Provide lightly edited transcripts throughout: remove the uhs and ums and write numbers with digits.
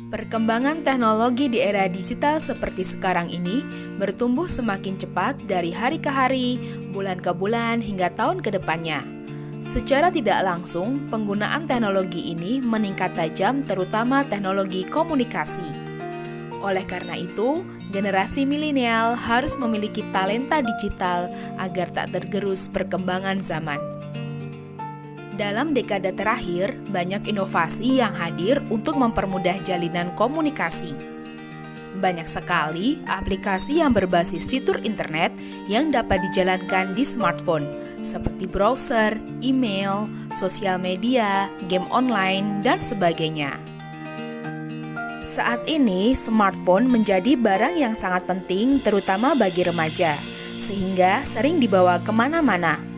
Perkembangan teknologi di era digital seperti sekarang ini bertumbuh semakin cepat dari hari ke hari, bulan ke bulan, hingga tahun ke depannya. Secara tidak langsung, penggunaan teknologi ini meningkat tajam, terutama teknologi komunikasi. Oleh karena itu, generasi milenial harus memiliki talenta digital agar tak tergerus perkembangan zaman. Dalam dekade terakhir, banyak inovasi yang hadir untuk mempermudah jalinan komunikasi. Banyak sekali aplikasi yang berbasis fitur internet yang dapat dijalankan di smartphone, seperti browser, email, sosial media, game online, dan sebagainya. Saat ini, smartphone menjadi barang yang sangat penting terutama bagi remaja, sehingga sering dibawa kemana-mana.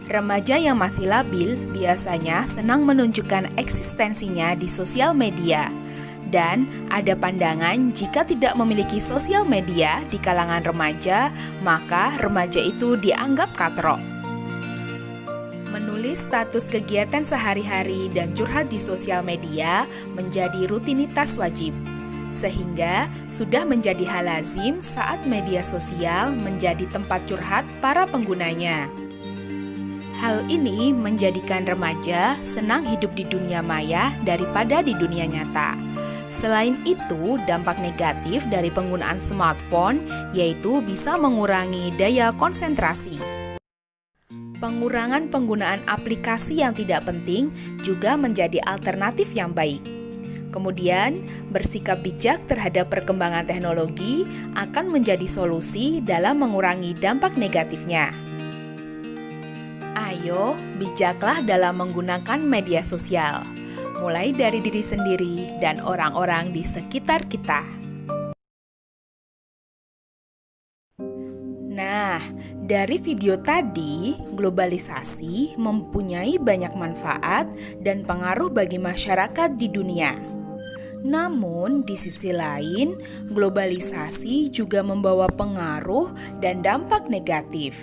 Remaja yang masih labil biasanya senang menunjukkan eksistensinya di sosial media. Dan ada pandangan jika tidak memiliki sosial media di kalangan remaja, maka remaja itu dianggap katrok. Menulis status kegiatan sehari-hari dan curhat di sosial media menjadi rutinitas wajib. Sehingga sudah menjadi hal lazim saat media sosial menjadi tempat curhat para penggunanya. Hal ini menjadikan remaja senang hidup di dunia maya daripada di dunia nyata. Selain itu, dampak negatif dari penggunaan smartphone yaitu bisa mengurangi daya konsentrasi. Pengurangan penggunaan aplikasi yang tidak penting juga menjadi alternatif yang baik. Kemudian, bersikap bijak terhadap perkembangan teknologi akan menjadi solusi dalam mengurangi dampak negatifnya. Ayo, bijaklah dalam menggunakan media sosial, mulai dari diri sendiri dan orang-orang di sekitar kita. Nah, dari video tadi, globalisasi mempunyai banyak manfaat dan pengaruh bagi masyarakat di dunia. Namun, di sisi lain, globalisasi juga membawa pengaruh dan dampak negatif.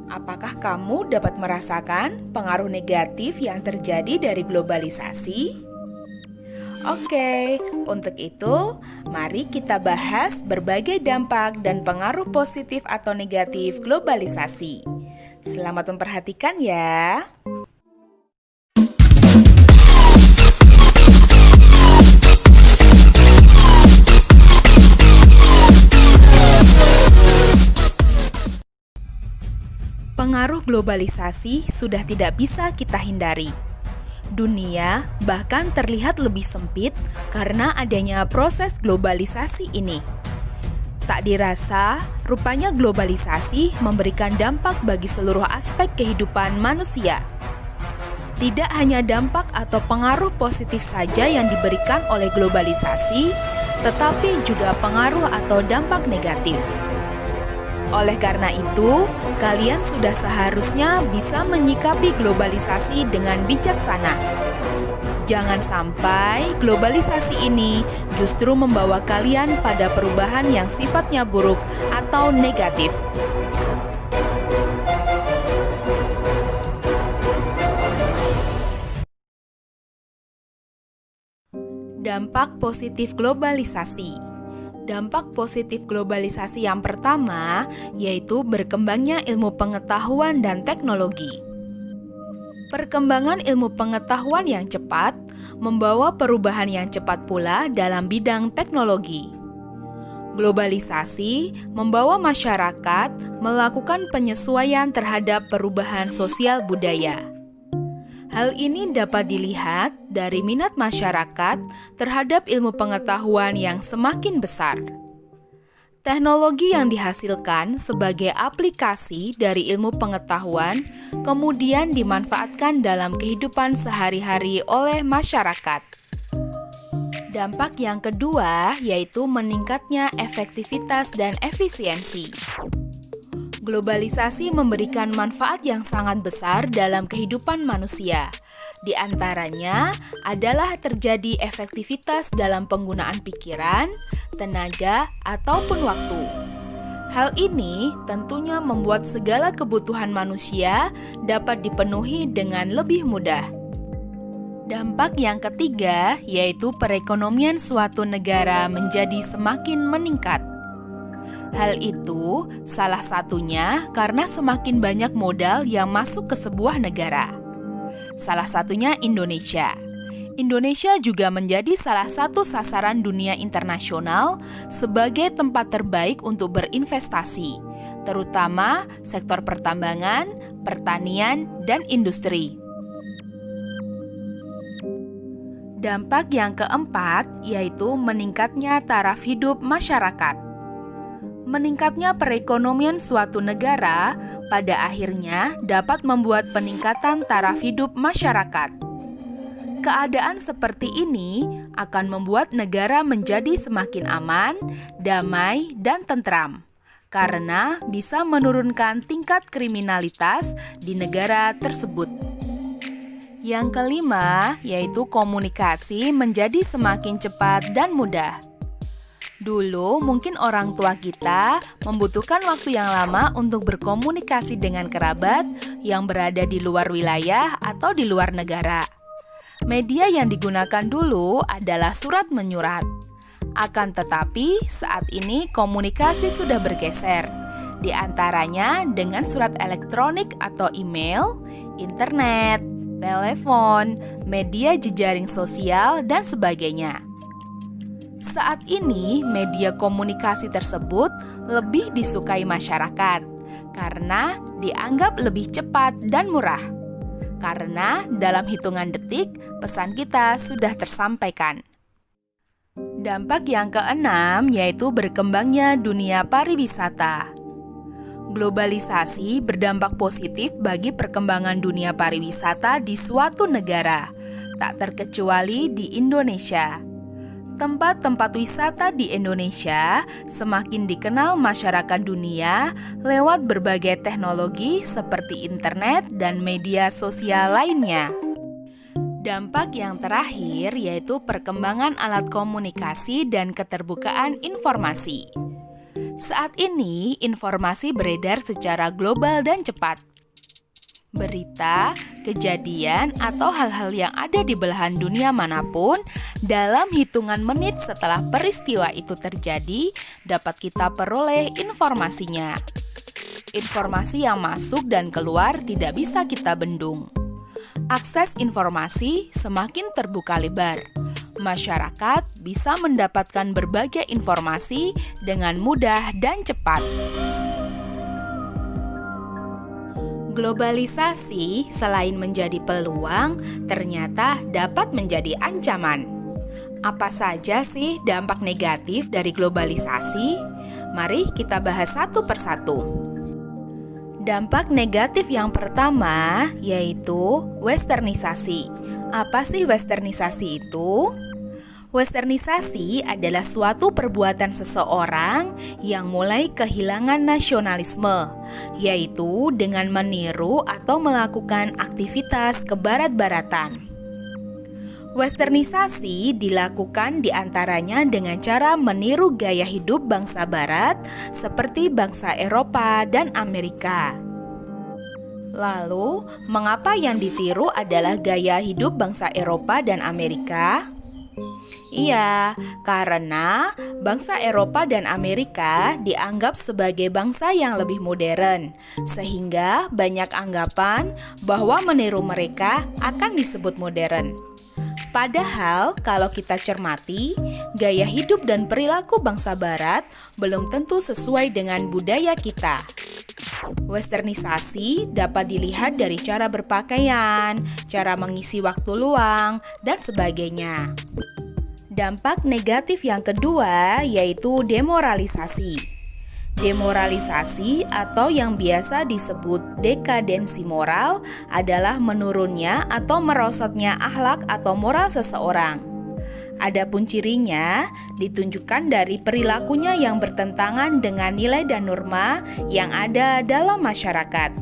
Apakah kamu dapat merasakan pengaruh negatif yang terjadi dari globalisasi? Oke, untuk itu, mari kita bahas berbagai dampak dan pengaruh positif atau negatif globalisasi. Selamat memperhatikan ya. Pengaruh globalisasi sudah tidak bisa kita hindari. Dunia bahkan terlihat lebih sempit karena adanya proses globalisasi ini. Tak dirasa, rupanya globalisasi memberikan dampak bagi seluruh aspek kehidupan manusia. Tidak hanya dampak atau pengaruh positif saja yang diberikan oleh globalisasi, tetapi juga pengaruh atau dampak negatif. Oleh karena itu, kalian sudah seharusnya bisa menyikapi globalisasi dengan bijaksana. Jangan sampai globalisasi ini justru membawa kalian pada perubahan yang sifatnya buruk atau negatif. Dampak positif globalisasi. Dampak positif globalisasi yang pertama yaitu berkembangnya ilmu pengetahuan dan teknologi. Perkembangan ilmu pengetahuan yang cepat membawa perubahan yang cepat pula dalam bidang teknologi. Globalisasi membawa masyarakat melakukan penyesuaian terhadap perubahan sosial budaya. Hal ini dapat dilihat dari minat masyarakat terhadap ilmu pengetahuan yang semakin besar. Teknologi yang dihasilkan sebagai aplikasi dari ilmu pengetahuan kemudian dimanfaatkan dalam kehidupan sehari-hari oleh masyarakat. Dampak yang kedua yaitu meningkatnya efektivitas dan efisiensi. Globalisasi memberikan manfaat yang sangat besar dalam kehidupan manusia. Di antaranya adalah terjadi efektivitas dalam penggunaan pikiran, tenaga, ataupun waktu. Hal ini tentunya membuat segala kebutuhan manusia dapat dipenuhi dengan lebih mudah. Dampak yang ketiga yaitu perekonomian suatu negara menjadi semakin meningkat. Hal itu salah satunya karena semakin banyak modal yang masuk ke sebuah negara. Salah satunya Indonesia. Indonesia juga menjadi salah satu sasaran dunia internasional sebagai tempat terbaik untuk berinvestasi, terutama sektor pertambangan, pertanian, dan industri. Dampak yang keempat yaitu meningkatnya taraf hidup masyarakat. Meningkatnya perekonomian suatu negara pada akhirnya dapat membuat peningkatan taraf hidup masyarakat. Keadaan seperti ini akan membuat negara menjadi semakin aman, damai, dan tentram, karena bisa menurunkan tingkat kriminalitas di negara tersebut. Yang kelima, yaitu komunikasi menjadi semakin cepat dan mudah. Dulu, mungkin orang tua kita membutuhkan waktu yang lama untuk berkomunikasi dengan kerabat yang berada di luar wilayah atau di luar negara. Media yang digunakan dulu adalah surat menyurat. Akan tetapi, saat ini komunikasi sudah bergeser, di antaranya dengan surat elektronik atau email, internet, telepon, media jejaring sosial, dan sebagainya. Saat ini, media komunikasi tersebut lebih disukai masyarakat karena dianggap lebih cepat dan murah. Karena dalam hitungan detik, pesan kita sudah tersampaikan. Dampak yang keenam yaitu berkembangnya dunia pariwisata. Globalisasi berdampak positif bagi perkembangan dunia pariwisata di suatu negara, tak terkecuali di Indonesia. Tempat-tempat wisata di Indonesia semakin dikenal masyarakat dunia lewat berbagai teknologi seperti internet dan media sosial lainnya. Dampak yang terakhir yaitu perkembangan alat komunikasi dan keterbukaan informasi. Saat ini, informasi beredar secara global dan cepat. Berita, kejadian, atau hal-hal yang ada di belahan dunia manapun dalam hitungan menit setelah peristiwa itu terjadi dapat kita peroleh informasinya. Informasi yang masuk dan keluar tidak bisa kita bendung. Akses informasi semakin terbuka lebar. Masyarakat bisa mendapatkan berbagai informasi dengan mudah dan cepat. Globalisasi selain menjadi peluang, ternyata dapat menjadi ancaman. Apa saja sih dampak negatif dari globalisasi? Mari kita bahas satu persatu. Dampak negatif yang pertama yaitu westernisasi. Apa sih westernisasi itu? Westernisasi adalah suatu perbuatan seseorang yang mulai kehilangan nasionalisme, yaitu dengan meniru atau melakukan aktivitas kebarat-baratan. Westernisasi dilakukan diantaranya dengan cara meniru gaya hidup bangsa barat seperti bangsa Eropa dan Amerika. Lalu, mengapa yang ditiru adalah gaya hidup bangsa Eropa dan Amerika? Iya, karena bangsa Eropa dan Amerika dianggap sebagai bangsa yang lebih modern, sehingga banyak anggapan bahwa meniru mereka akan disebut modern. Padahal, kalau kita cermati, gaya hidup dan perilaku bangsa Barat belum tentu sesuai dengan budaya kita. Westernisasi dapat dilihat dari cara berpakaian, cara mengisi waktu luang, dan sebagainya. Dampak negatif yang kedua yaitu demoralisasi. Demoralisasi atau yang biasa disebut dekadensi moral adalah menurunnya atau merosotnya akhlak atau moral seseorang. Adapun cirinya ditunjukkan dari perilakunya yang bertentangan dengan nilai dan norma yang ada dalam masyarakat.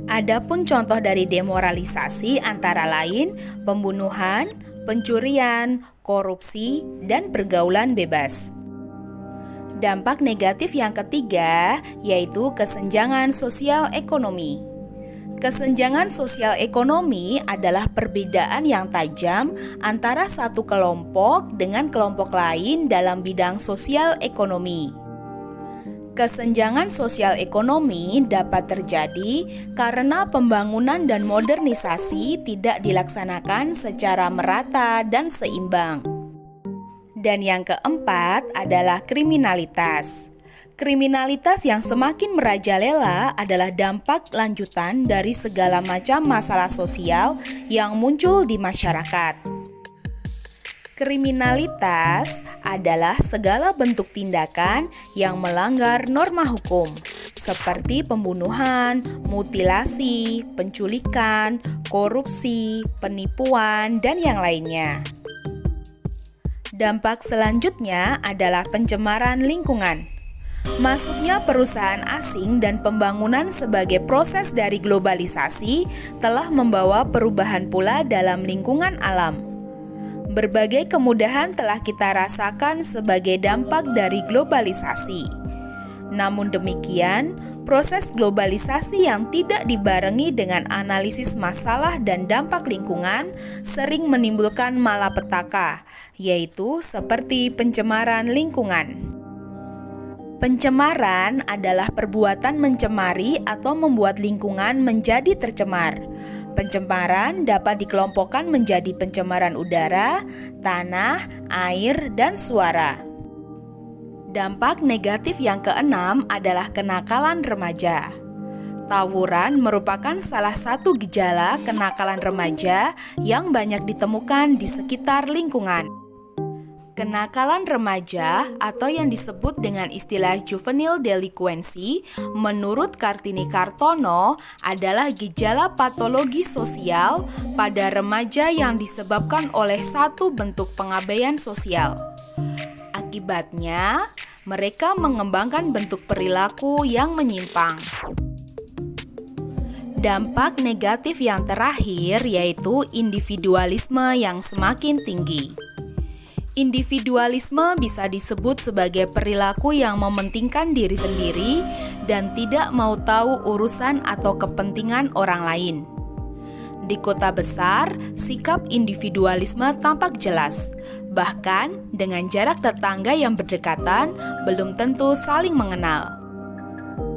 Adapun contoh dari demoralisasi antara lain pembunuhan, pencurian, korupsi, dan pergaulan bebas. Dampak negatif yang ketiga yaitu kesenjangan sosial ekonomi. Kesenjangan sosial ekonomi adalah perbedaan yang tajam antara satu kelompok dengan kelompok lain dalam bidang sosial ekonomi. Kesenjangan sosial ekonomi dapat terjadi karena pembangunan dan modernisasi tidak dilaksanakan secara merata dan seimbang. Dan yang keempat adalah kriminalitas. Kriminalitas yang semakin merajalela adalah dampak lanjutan dari segala macam masalah sosial yang muncul di masyarakat. Kriminalitas adalah segala bentuk tindakan yang melanggar norma hukum, seperti pembunuhan, mutilasi, penculikan, korupsi, penipuan, dan yang lainnya. Dampak selanjutnya adalah pencemaran lingkungan. Masuknya perusahaan asing dan pembangunan sebagai proses dari globalisasi telah membawa perubahan pula dalam lingkungan alam. Berbagai kemudahan telah kita rasakan sebagai dampak dari globalisasi. Namun demikian, proses globalisasi yang tidak dibarengi dengan analisis masalah dan dampak lingkungan sering menimbulkan malapetaka, yaitu seperti pencemaran lingkungan. Pencemaran adalah perbuatan mencemari atau membuat lingkungan menjadi tercemar. Pencemaran dapat dikelompokkan menjadi pencemaran udara, tanah, air, dan suara. Dampak negatif yang keenam adalah kenakalan remaja. Tawuran merupakan salah satu gejala kenakalan remaja yang banyak ditemukan di sekitar lingkungan. Kenakalan remaja atau yang disebut dengan istilah juvenile delinquency menurut Kartini Kartono adalah gejala patologi sosial pada remaja yang disebabkan oleh satu bentuk pengabaian sosial. Akibatnya, mereka mengembangkan bentuk perilaku yang menyimpang. Dampak negatif yang terakhir yaitu individualisme yang semakin tinggi. Individualisme bisa disebut sebagai perilaku yang mementingkan diri sendiri dan tidak mau tahu urusan atau kepentingan orang lain. Di kota besar, sikap individualisme tampak jelas. Bahkan dengan jarak tetangga yang berdekatan belum tentu saling mengenal.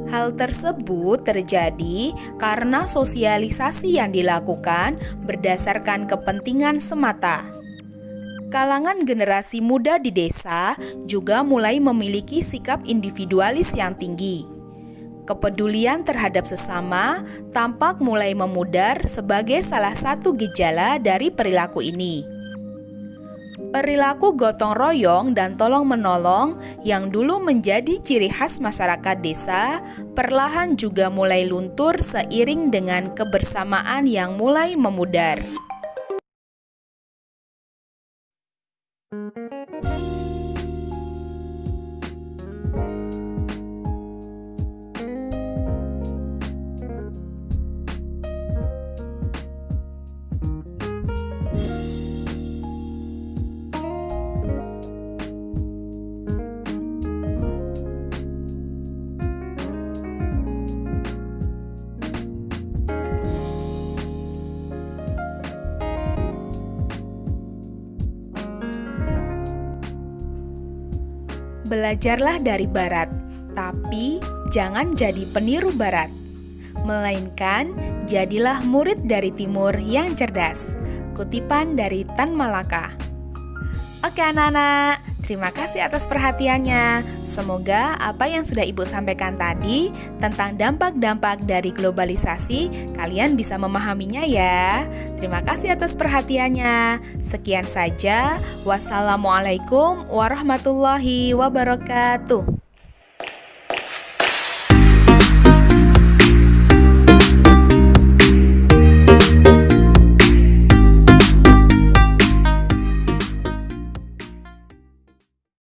Hal tersebut terjadi karena sosialisasi yang dilakukan berdasarkan kepentingan semata. Kalangan generasi muda di desa juga mulai memiliki sikap individualis yang tinggi. Kepedulian terhadap sesama tampak mulai memudar sebagai salah satu gejala dari perilaku ini. Perilaku gotong royong dan tolong-menolong yang dulu menjadi ciri khas masyarakat desa perlahan juga mulai luntur seiring dengan kebersamaan yang mulai memudar. Belajarlah dari Barat, tapi jangan jadi peniru Barat. Melainkan, jadilah murid dari Timur yang cerdas. Kutipan dari Tan Malaka. Oke anak-anak, terima kasih atas perhatiannya. Semoga apa yang sudah Ibu sampaikan tadi tentang dampak-dampak dari globalisasi, kalian bisa memahaminya ya. Terima kasih atas perhatiannya. Sekian saja. Wassalamualaikum warahmatullahi wabarakatuh.